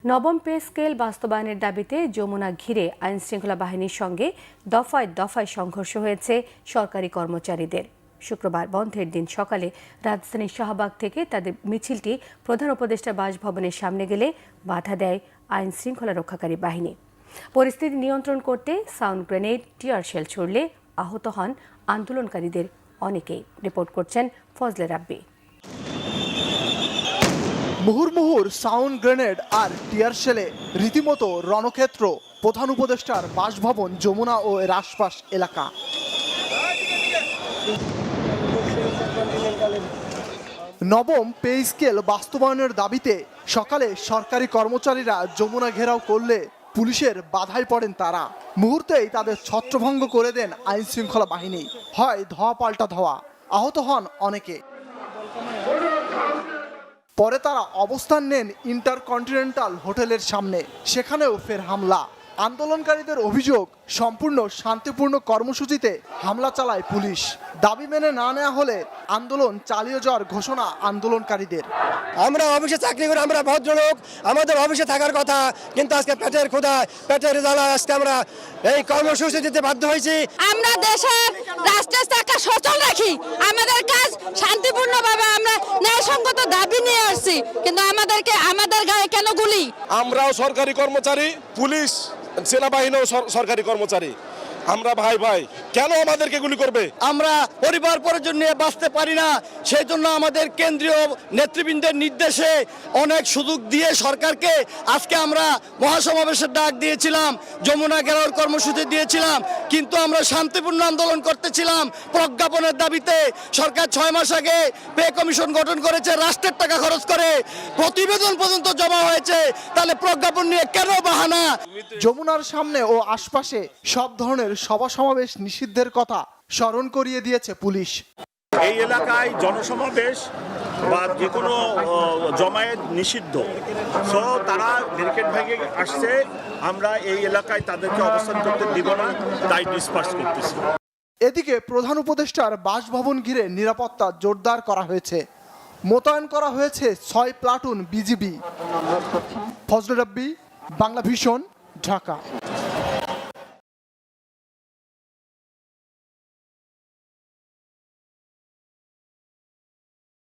নবম pay scale বাস্তবায়নের দাবিতে যমুনা ঘিরে আইনশৃঙ্খলা বাহিনীর সঙ্গে দফায় দফায় সংঘর্ষ হয়েছে সরকারি কর্মচারীদের। শুক্রবার বন্ধের দিন সকালে রাজধানীর শাহবাগ থেকে তাদের মিছিলটি প্রধান উপদেষ্টা বাসভবনের সামনে গেলে বাধা দেয় আইনশৃঙ্খলা রক্ষাকারী বাহিনী। পরিস্থিতি নিয়ন্ত্রণ করতে সাউন্ড গ্রেনেড, টিয়ার শেল ছুড়লে আহত হন আন্দোলনকারীদের অনেকেই। রিপোর্ট করছেন ফজলে রাব্বি। মুহুর্মুহুর সাউন্ড গ্রেনেড আর টিয়ার শেলে রীতিমতো রণক্ষেত্র প্রধান উপদেষ্টার বাসভবন, যমুনা ও এর আশপাশ এলাকা। নবম পে স্কেল বাস্তবায়নের দাবিতে সকালে সরকারি কর্মচারীরা যমুনা ঘেরাও করলে পুলিশের বাধায় পড়েন তারা। মুহূর্তেই তাদের ছত্রভঙ্গ করে দেন আইন শৃঙ্খলা বাহিনী। হয় ধোয়া পাল্টা ধোয়া, আহত হন অনেকে। পরে তারা অবস্থান নেন ইন্টারকন্টিনেন্টাল হোটেলের সামনে, সেখানেও ফের হামলা। আন্দোলনকারীদের অভিযোগ, সম্পূর্ণ শান্তিপূর্ণ কর্মসূচিতে হামলা চালায় পুলিশ। দাবি মেনে না নেওয়া হলে আন্দোলন চালিয়ে যাওয়ার ঘোষণা আন্দোলনকারীদের। আমরা অফিসে চাকরি করে, আমরা ভদ্রলোক, আমাদের অফিসে থাকার কথা, কিন্তু আজকে পেটের ক্ষুধায়, পেটের জ্বালায় আজকে আমরা এই কর্মসূচি দিতে বাধ্য হয়েছি। আমরা দেশের রাষ্ট্রের চাকা সচল রাখি, আমাদের কাজ শান্তিপূর্ণভাবে, আমরা ন্যায়সঙ্গত দাবি নিয়ে আসছি, কিন্তু আমাদের গায়ে কেন গুলি? আমরাও সরকারি কর্মচারী, পুলিশ সেনাবাহিনীও সরকারি কর্মচারী। আমরা ভাই ভাই, কেন আমাদেরকে গুলি করবে? আমরা পরিবার পরিজন নিয়ে বাঁচতে পারি না, সেই জন্য আমাদের কেন্দ্রীয় নেতৃবৃন্দের নির্দেশে অনেক সুযোগ দিয়ে সরকারকে আজকে আমরা মহাসমাবেশের ডাক দিয়েছিলাম, যমুনা ঘেরাওর কর্মসূচি দিয়েছিলাম, কিন্তু আমরা শান্তিপূর্ণ আন্দোলন করতেছিলাম প্রজ্ঞাপনের দাবিতে। সরকার 6 মাস আগে পে কমিশন গঠন করেছে, রাষ্ট্রের টাকা খরচ করে, প্রতিবেদন পর্যন্ত জমা হয়েছে, তাহলে প্রজ্ঞাপন নিয়ে কেন বাহানা? যমুনার সামনে ও আশপাশে সব ধরনের সভা সমাবেশ নিষিদ্ধের কথা স্মরণ করিয়ে দিয়েছে পুলিশ। এই এলাকায় জনসমাবেশ বা যে কোনো জমায়েত নিষিদ্ধ। সো তারা ব্যারিকেড ভেঙে আসছে, আমরা এই এলাকায় তাদেরকে অবস্থান করতে দিব না, তাই ডিসপার্স করতেছি। এদিকে প্রধান উপদেষ্টার বাসভবন ঘিরে নিরাপত্তা জোরদার করা হয়েছে। মোতায়েন করা হয়েছে 6 প্লাটুন বিজিবি। ফজলে রাব্বি, বাংলা ভিশন, ঢাকা।